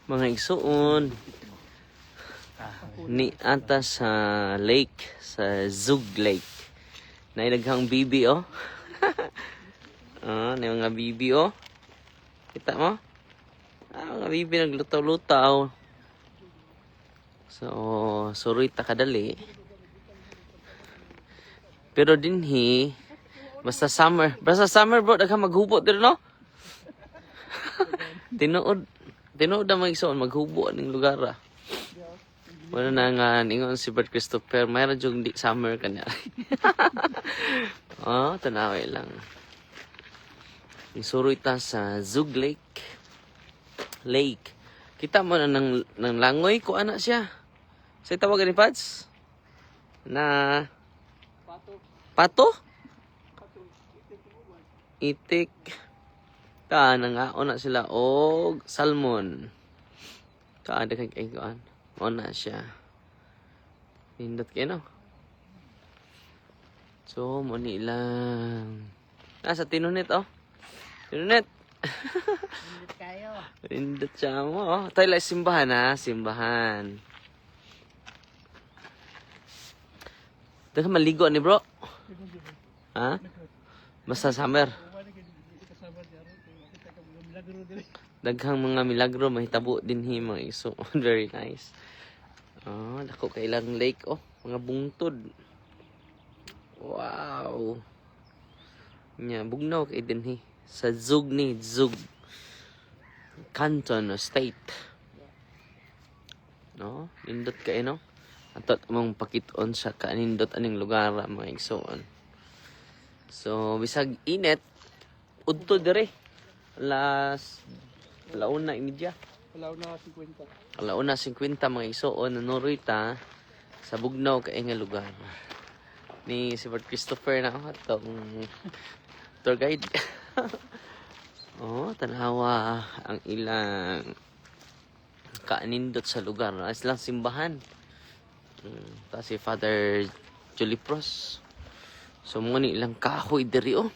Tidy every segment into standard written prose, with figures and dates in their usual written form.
Mga igsuon. Ni ata sa lake, sa Zug Lake. Naidaghang bibi oh. Na mga bibi oh. Kita mo? Mga bibi naglutaw-lutaw. So, suroy ta kadali. Pero dinhi, basta summer bro, daghang maghubot dito no? Tinuod na magsuon maghubo ning lugar ah. Wala na nga ningon si Bert Christopher, mayroon jung di summer kanya. Oh, tanaway lang. Isuroy ta sa Zug Lake. Kita mo na ng langoy ko ana siya. Sa tawagan ni Pads? Na Pato? Itik. Ta nangaon na sila og salmon. Ta daghang kay kuan. Mao na siya. Pindot kay no. So mo ni lang. Sa tinunet oh. Tinunet. Pindot kayo. Pindot siya mo oh. Tayo lang simbahan ha, simbahan. Daghang maligo ni bro. Ha? Basta summer. Daghang mga milagro mahitabo dinhi mga iso. Very nice. Oh, dako kay ilang lake oh, mga bungtod. Wow. Nya bugnaw kay dinhi sa Zug Canton o State. No, nindot kay no. Atot mong pakit-on sa kanindot aning lugar mga igsoon. So bisag init udto dire. Alauna 30. Alauna 50 mga igsoon nanurita sa bugnaw kay nga lugar. Ni si Bert Christopher na atong tour guide. Oh, tanawa ang ilang kaanindot sa lugar. Islang simbahan. Ta si Father Julipros. So mo ni ilang kahoy diri oh.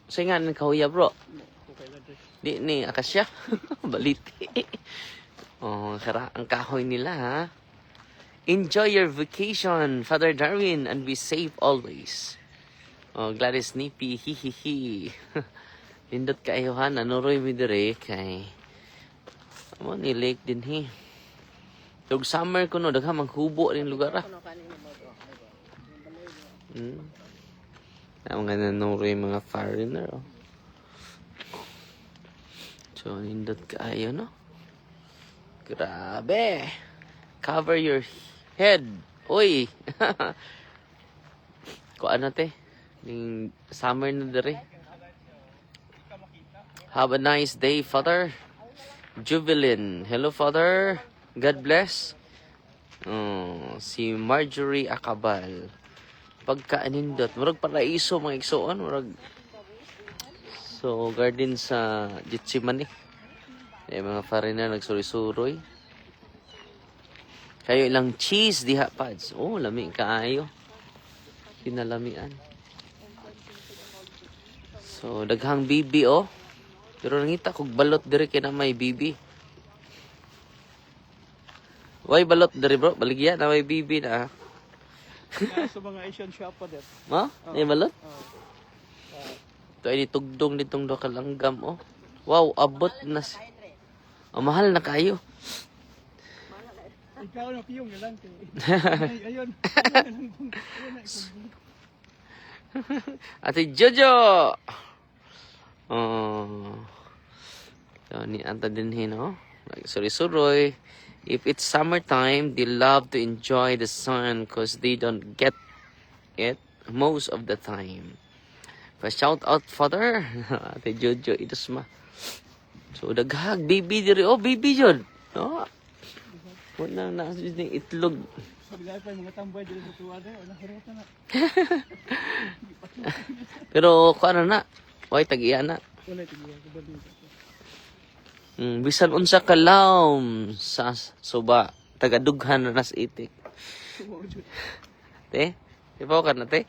Sa nga ng kahoy bro. Di ni akasya. Baliti. Oh, kara ang kahoy nila ha. Enjoy your vacation, Father Darwin, and be safe always. Oh, Gladys Nipi, hihihi. Pindot kayo ha, nanuroy mi dire kay amo ni lake din hi. Tug summer kuno daghang maghubo ning lugar ah. Ang mga nanuroy mga foreigner oh. So nindot kayo no. Grabe. Cover your head. Uy. Ko ano te? Ning summer na dire. Have a nice day, Father. Jubilin. Hello, Father. God bless. Si Marjorie Acabal. Pagkaanindot. Murag paraiso mga igsoon. Murag. So, garden sa Gitsimani. Mga foreigner nagsuri-suroy. Kayo ilang cheese diha pads. Oh, lami kaayo. Pinalamian. So, daghang bibi oh. Pero nangita kog balot diri kay na may bibi. Why balot diri bro? Baligya na may bibi na. Sa mga Asian shop pa din. Mo? May balot? Ito ay tugdong nitong do kalanggam oh. Wow, abot na si. Oh, mahal na kayo. Ikaw na piyong lang kay. Ayun. Ate Jojo. Oh. So, ni anta din no? Like, suroy. If it's summertime, they love to enjoy the sun because they don't get it most of the time. Pa shout out Father. Ate Jojo idusma. So daghag baby diri oh baby jud. No. Wala na ni itlog. Pagdaan pa mga tambay diri sa tuwa day, wala harota na. Pero kuan na. Oy tag-iya na. Wala tigiya ko balik. Bisan unsa ka lawom sa suba tagadughan na nas itik. Te, ibaw ka na te.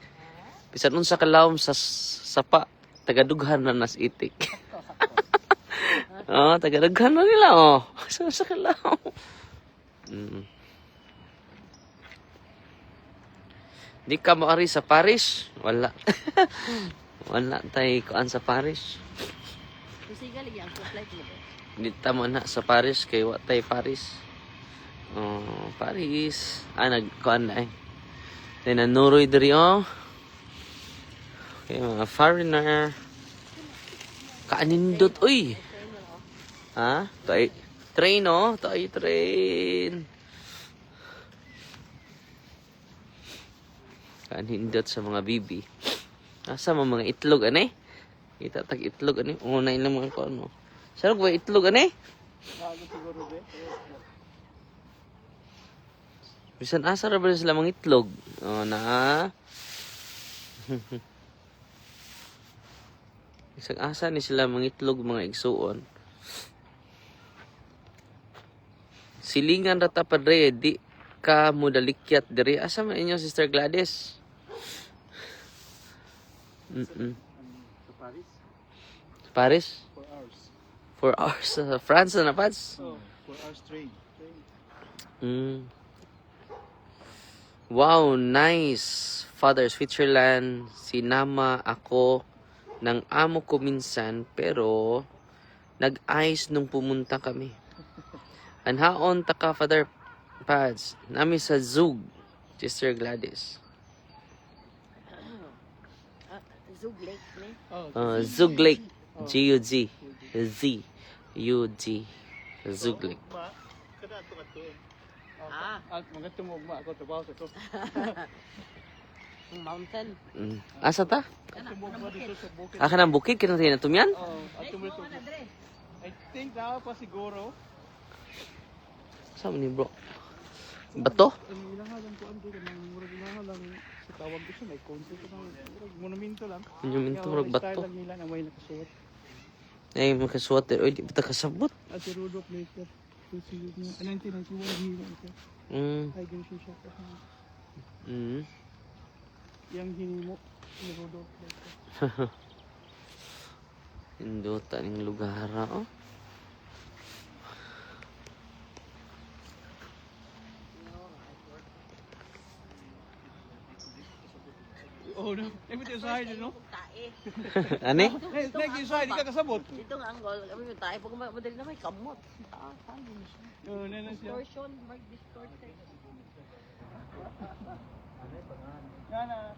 Bisan unsa ka lawom sa sapa tagadughan na nas itik. Oh, taga-daghan na nila, oh. Sa kalaw. Mm. Di ka maari sa Paris? Wala. Wala tayo kuan sa Paris. Kasi galing ang flight mo. Di tamo na sa Paris kay wa tay Paris. Oh, Paris. Nagkuan na eh. Then nanuroy diri oh. Okay, mga foreigner. Kaanindot uy. Ha? Tay train oh, tay train. Kaanindot sa mga bibi. Asa mga itlog ani? Kita tag itlog ani. Una ilang mga kuan mo. Sarap ba itlog ani? Bago siguro be. Bisan asa ra ba sila mga itlog? Oh na. Bisan asa ni sila mga itlog mga igsuon. Silingan ra ta padre di ka modalikyat diri. Asa man inyo Sister Gladys? Sa Paris, Paris? 4 hours. 4 hours sa France na pads? Oh, 4 hours train. Mm. Wow, nice. Father Switzerland, sinama ako ng amo ko minsan pero nag-ice nung pumunta kami. Anhaon taka Father Pads, nami sa Zug, Sister Gladys. Zug Lake, ne? Oh, Zug Lake, G-U-G, Z-U-G, Zug Lake. ma, kada to ato. Ah. At mga tumugma ako trabaho sa to. Ang mountain. Mm. Asa ta? Tumugma dito sa bukid. Aka ng bukid, kinatay na tumyan? Oh, at tumulto. I think na pa siguro. Saan ni bro? Bato? Ang ilahalan ko ando kanang murag ilahalan sa tawag ko siya may konti ko nang murag monumento lang. Monumento, murag bato. Style lang nila na may nakasuot. Ay, makaswater. Uy, di ba ta kasabot? At si Rudolph later. 1991 hero ito. Mm. Ay ganun siya kasi Mm. yang hinimo ni Rudolph later. Indutan ng lugar, oh. Oh no, everything sa hide no. Tae. Ani? Next inside di ka kasabot. Dito nga angle, kami yung tae. Pag madali na may kamot. Taas, saan din siya? Oh, nena siya. Distortion, mark distorted. Yana.